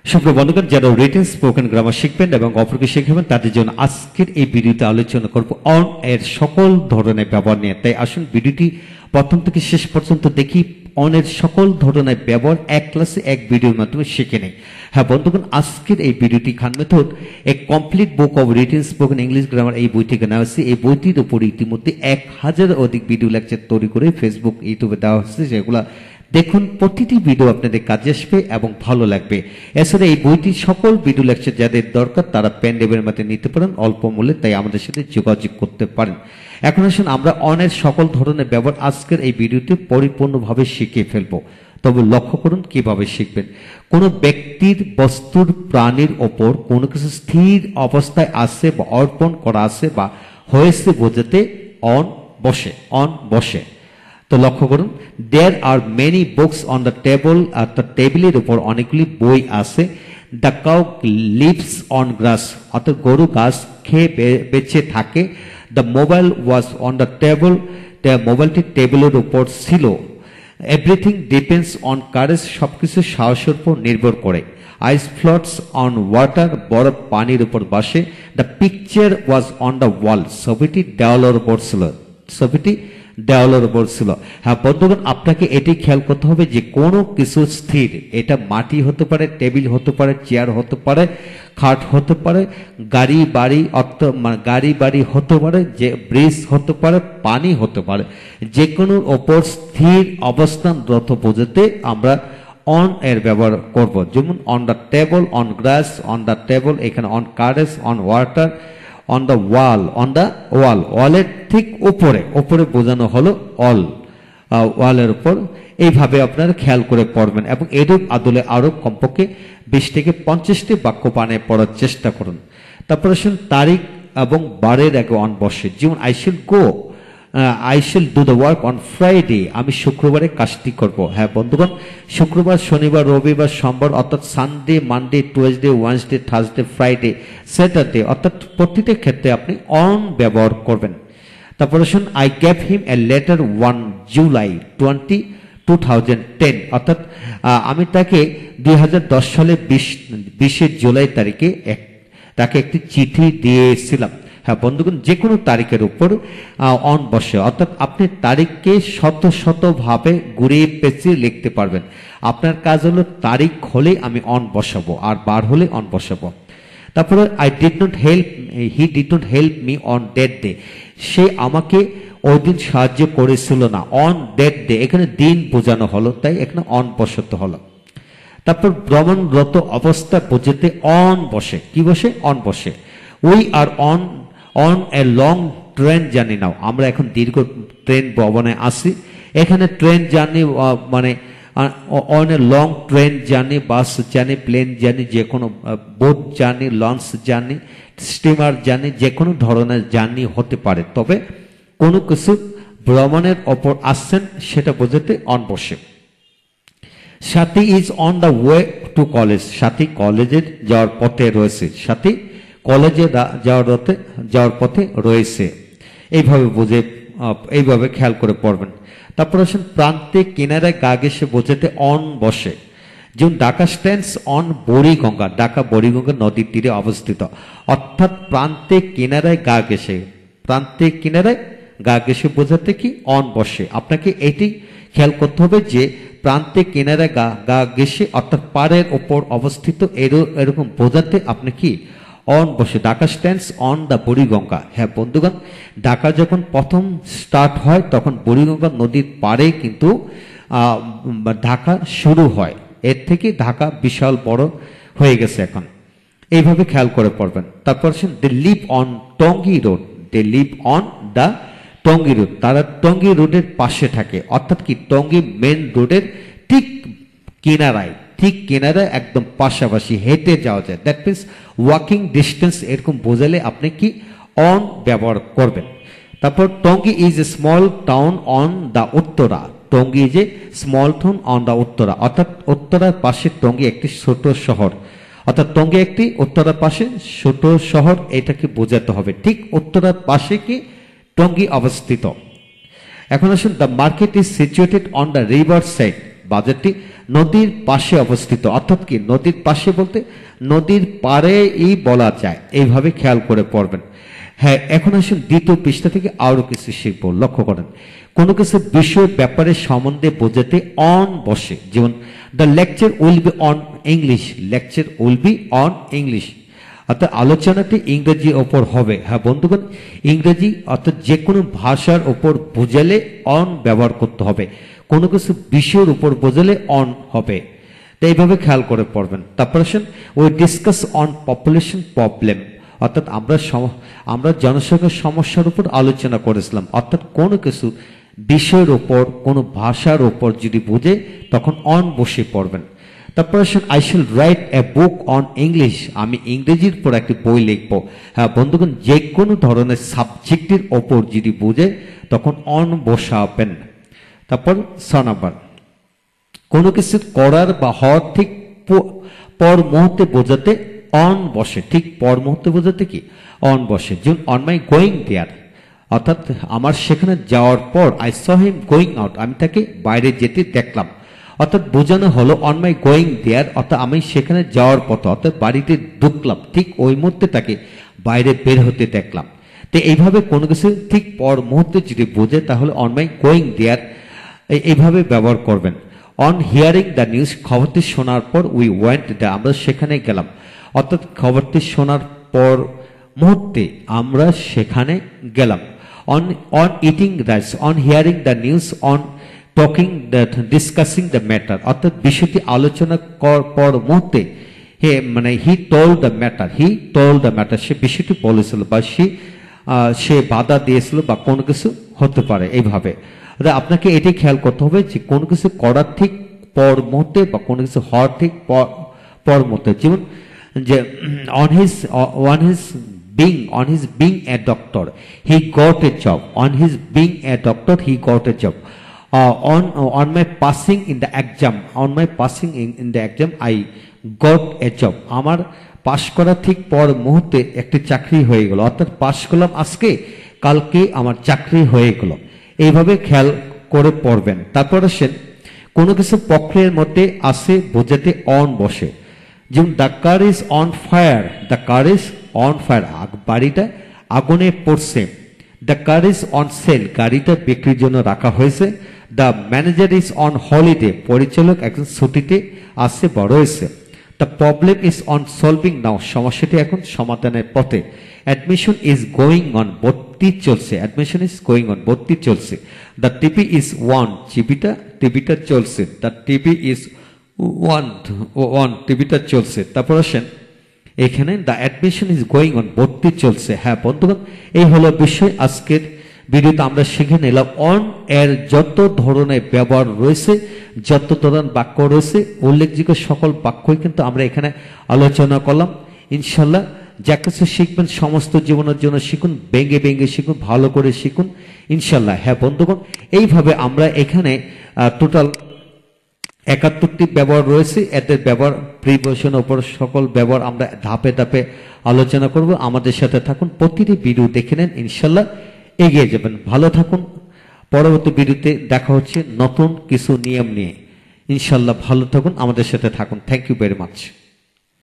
সুপ্রিয় বন্ধুগণ, যারা রিটেন স্পোকেন গ্রামার শিখবেন এবং অপরকে শেখাবেন তাদের জন্য আজকের এই ভিডিওতে আলোচনা করব অন এর সকল ধরনের ব্যবহার নিয়ে। তাই আসুন ভিডিওটি প্রথম থেকে শেষ পর্যন্ত দেখি, অন এর সকল ধরনের ব্যবহার এক ক্লাসে এক ভিডিওর মাধ্যমে শিখে নেই। হ্যাঁ বন্ধুগণ, আজকের এই ভিডিওটি খান মেথড এ complete book of written spoken English grammar এই বই থেকে নেওয়া হয়েছে। এই বইটির উপরে ইতিমধ্যে 1000 অধিক ভিডিও লেকচার তৈরি করে ফেসবুক ইউটিউবে দেওয়া হয়েছে, যেগুলো দেখুন প্রতিটি ভিডিও আপনাদের কাজে আসবে এবং ভালো লাগবে। এছাড়া এই বইটির সকল ভিডিও লেকচার যাদের দরকার তারা পেন ড্রাইভের মধ্যে নিতে পারেন অল্প মূল্যে, তাই আমাদের সাথে যোগাযোগ করতে পারেন। এখন আসুন আমরা অনের সকল ধরনের ব্যবহার আজকের এই ভিডিওতে পরিপূর্ণভাবে শিখে ফেলবো। তবে লক্ষ্য করুন কিভাবে শিখবেন। কোনো ব্যক্তির, বস্তুর, প্রাণীর ওপর কোনো কিছু স্থির অবস্থায় আছে বা অর্পণ করা আছে বা হয়েছে বোঝাতে অন বসে, অন বসে। তো লক্ষ্য করুন, there are many books on the table, আর দ্য টেবিলের উপর অনেকগুলি বই আছে। The cow lives on grass, অর্থাৎ গরু ঘাস খেয়ে বেঁচে থাকে। The mobile was on the table, মোবাইলটি টেবিলের উপর ছিল। এভরিথিং ডিপেন্ডস অন কারেজ, সবকিছু সাহসের উপর নির্ভর করে। আইস ফ্লোটস অন ওয়াটার, বরফ পানির উপর বসে। The picture was on the wall, ছবিটি দেওয়ালের উপর ছিল, ছবিটি দেওয়ালের উপর ছিল। হ্যাঁ বন্ধুগণ, আপনাকে এটি খেয়াল করতে হবে যে কোনো কিছু স্থির, এটা মাটি হতে পারে, টেবিল হতে পারে, চেয়ার হতে পারে, খাট হতে পারে, গাড়ি বাড়ি গাড়ি বাড়ি হতে পারে, যে ব্রিজ হতে পারে, পানি হতে পারে, যে কোনো ওপর স্থির অবস্থানরত বোঝাতে আমরা অন এর ব্যবহার করব। যেমন on the table, on grass, on the table, এখানে on courage, on water, on the wall, on the wall, ওয়ালের ঠিক উপরে, উপরে বোঝানো হলো অল, ওয়ালের উপর। এইভাবে আপনারা খেয়াল করে পড়বেন এবং এরূপ আদলে আরো কমপক্ষে 20 থেকে 50টি বাক্য বানিয়ে পড়ার চেষ্টা করুন। তারপর আসুন তারিখ এবং বারের আগে অন বসে। যেমন I shall go, I shall do the work on Friday, আমি শুক্রবারে কাজটি করব। হ্যাঁ বন্ধুগণ, শুক্রবার, শনিবার, রবিবার, সোমবার, অর্থাৎ Sunday, Monday, Tuesday, Wednesday, Thursday, Friday, Saturday, অর্থাৎ প্রতিটা ক্ষেত্রে আপনি অন ব্যবহার করবেন। তারপর আসুন I gave him a letter 1 July 2010, অর্থাৎ আমি তাকে 2010 সালে 20 জুলাই তারিখে তাকে একটি চিঠি দিয়েছিলাম। হ্যাঁ বন্ধুগণ, যে কোনো তারিখের উপর অন বসে, অর্থাৎ আপনি তারিখকে শত শত ভাবে ঘুরিয়ে পেঁচিয়ে লিখতে পারবেন। আপনার কাজ হলো তারিখ হলে আমি অন বসাবো আর বার হলে অন বসাবো। তারপরে he did not help me on that day, সে আমাকে ওই দিন সাহায্য করেছিল না। অন দ্যাট ডে, এখানে দিন বোঝানো হলো, তাই এখানে অন বসাতে হলো। তারপর ভ্রমণরত অবস্থা বোঝাতে অন বসে, কি বসে? অন বসে। We are on a long train journey now, আমরা এখন দীর্ঘ ট্রেন ভ্রমণে আসি। এখানে ট্রেন জার্নি মানে on a long train journey, bus journey, plane journey, যে কোনো boat journey, launch journey, steamer journey, যে কোনো ধরনের জার্নি হতে পারে। তবে কোনো কিছু ভ্রমণের ওপর আসছেন সেটা বোঝাতে অন বসে। সাথী is on the way to college, সাথী কলেজের যাওয়ার পথে রয়েছে, সাথী কলেজে যাওয়ার পথে রয়েছে। এইভাবে বুঝে, এইভাবে খেয়াল করে পড়বেন। তারপর আসেন প্রান্তে কিনারায় গা ঘেঁষে বোঝাতে অন বসে। যেমন ঢাকা স্ট্যান্ডস অন বুড়িগঙ্গা, ঢাকা বুড়িগঙ্গা নদীর তীরে অবস্থিত। অর্থাৎ প্রান্তে কিনারায় গা ঘেঁষে, প্রান্তে কিনারায় গা ঘেঁষে বোঝাতে কি? অন বসে। আপনাকে এটি খেয়াল করতে হবে যে প্রান্তে কিনারায় গা ঘেঁষে, অর্থাৎ পাড়ের ওপর অবস্থিত, এরকম বোঝাতে আপনি কি? অন বসে। Dhaka stands on the Buriganga. হ্যাঁ বন্ধুগণ, ঢাকা যখন প্রথম স্টার্ট হয় তখন বুড়িগঙ্গা নদীর পাড়ে কিন্তু ঢাকা শুরু হয়। এর থেকে ঢাকা বিশাল বড় হয়ে গেছে এখন। এইভাবে খেয়াল করে পড়বেন। তারপর they live on Tongi road, they live on the Tongi road, তারা টঙ্গী রোডের পাশে থাকে। অর্থাৎ কি? টঙ্গী মেন রোডের ঠিক কিনারায়, ঠিক কিনারায় একদম পাশাপাশি হেঁটে যাওয়া যায়। দ্যাট মিনস ওয়াকিং ডিস্টেন্স, এরকম বোঝালে আপনি কি? অন ব্যবহার করবেন। তারপর Tongi is a small town on the Uttara, Tongi is a small town on the Uttara, অর্থাৎ উত্তরার পাশে টঙ্গী একটি ছোট শহর। অর্থাৎ টঙ্গী একটি উত্তরার পাশে ছোট শহর, এটাকে বোঝাতে হবে। ঠিক উত্তরার পাশে কি? টঙ্গী অবস্থিত। এখন আসুন the market is situated on the river side, বাজারটি নদীর পাশে অবস্থিত, অর্থাৎ কি নদীর পাশে বলতে নদীর পাড়েই বলা যায়, এইভাবে খেয়াল করে পড়বেন। হ্যাঁ, এখন আসুন দ্বিতীয় পৃষ্ঠা থেকে আরো কিছু শিখবো। লক্ষ্য করেন, কোনো কিছু বিষয় ব্যাপারে সম্বন্ধে বোঝাতে অন বসে, যেমন the lecture will be on English, lecture will be on English, অর্থাৎ আলোচনাটি ইংরেজি ওপর হবে। হ্যাঁ বন্ধুগণ, ইংরেজি অর্থাৎ যে কোনো ভাষার ওপর বোঝালে অন ব্যবহার করতে হবে, কোনো কিছু বিষয়ের উপর বোঝালে অন হবে। তো এইভাবে খেয়াল করে পড়বেন। তারপর আসেন, we discuss on population problem, অর্থাৎ আমরা জনসংখ্যার সমস্যার উপর আলোচনা করেছিলাম, অর্থাৎ কোনো কিছু বিষয়ের ওপর কোনো ভাষার ওপর যদি বোঝে তখন অন বসে পড়বেন। তারপর আসেন, I shall write a book on English, আমি ইংরেজির উপর একটি বই লিখব। হ্যাঁ বন্ধুগণ, যে কোনো ধরনের সাবজেক্টের ওপর যদি বোঝে তখন অন বসাবেন। তারপর 6 নাম্বার, কোনো কিছু করার বা হওয়ার ঠিক পর মুহূর্তে বোঝাতে অন বসে, ঠিক পর মুহূর্তে বোঝাতে কি অন বসে। যেমন অন মাই গোয়িং দেয়ার, অর্থাৎ আমার সেখানে যাওয়ার পর, I saw him going out, আমি তাকে বাইরে যেতে দেখলাম, অর্থাৎ বোঝানো হলো অন মাই গোয়িং দেয়ার, অর্থাৎ আমি সেখানে যাওয়ার পথে, অর্থাৎ বাড়িতে ঢুকলাম, ঠিক ওই মুহূর্তে তাকে বাইরে বের হতে দেখলাম। তো এইভাবে কোনো কিছু ঠিক পর মুহূর্তে যদি বোঝে তাহলে অন মাই গোয়িং দেয়ার এইভাবে ব্যবহার করবেন। অন হিয়ারিং দ্য নিউজ, খবরটি শোনার পর, উই ওয়েন্ট দ্য, আমরা সেখানে গেলাম, অর্থাৎ খবরটি শোনার পর মুহূর্তে আমরা সেখানে গেলাম। On eating rice, on hearing the news, on talking discussing the matter, অর্থাৎ বিষয়টি আলোচনা পর মুহূর্তে he told the matter, he told the matter, সে বিষয়টি বলেছিল বা সে বাধা দিয়েছিল বা কোনো কিছু হতে পারে। এইভাবে আপনাকে এটি খেয়াল করতে হবে যে কোনো কিছু করার ঠিক পর মুহূর্তে বা কোনো কিছু হওয়ার ঠিক পর মুহূর্তে, যেমন যে on his being a doctor he got a job, on his being a doctor he got a job, on my passing in the exam, on my passing in the exam I got a job, আমার পাশ করা ঠিক পর মুহূর্তে একটি চাকরি হয়ে গেল, অর্থাৎ পাশ করলাম আজকে, কালকে আমার চাকরি হয়ে গেল। এইভাবে খেয়াল করে পড়বেন। তারপর আসেন, কোনো কিছু প্রক্রিয়ার মধ্যে আসে বোঝাতে অন বসে, যেমন the car is on fire, the car is on fire, বাড়িটা আগুনে পড়ছে। The car is on sale, গাড়িটা বিক্রির জন্য রাখা হয়েছে। The manager is on holiday, পরিচালক একজন ছুটিতে আসছে বা রয়েছে। The problem is on solving now, সমস্যাটি এখন সমাধানের পথে। অ্যাডমিশন ইজ গোয়িং অন, ভর্তি চলছে, অ্যাডমিশন ইজ গোয়িং অন, ভর্তি চলছে। দ্য টিভি ইজ ওয়ান, টিভিটা চলছে। দ্য টিভি ইজ ওয়ান, টিভিটা চলছে। তারপর আসেন এখানে, the admission is going on, ভর্তি চলছে। হ্যাঁ বন্ধুগণ, এই হলো বিষয়। আজকের ভিডিওতে আমরা শিখে নিলাম অন এর যত ধরনের ব্যবহার রয়েছে, যত ধরনের বাক্য রয়েছে, উল্লেখযোগ্য সকল বাক্যই কিন্তু আমরা এখানে আলোচনা করলাম। ইনশাল্লাহ যা কিছু শিখবেন সমস্ত জীবনের জন্য শিখুন, ভেঙে ভেঙে শিখুন, ভালো করে শিখুন ইনশাল্লাহ। হ্যাঁ বন্ধুগণ, এইভাবে আমরা এখানে টোটাল 71টি ব্যবহার রয়েছে, এদের ব্যবহার প্রিপোজিশনের উপর সকল ব্যবহার আমরা ধাপে ধাপে আলোচনা করব। আমাদের সাথে থাকুন, প্রতিটি ভিডিও দেখে নেন, ইনশাল্লাহ এগিয়ে যাবেন। ভালো থাকুন, পরবর্তী ভিডিওতে দেখা হচ্ছে নতুন কিছু নিয়ম নিয়ে। ইনশাল্লাহ ভালো থাকুন, আমাদের সাথে থাকুন। Thank you very much.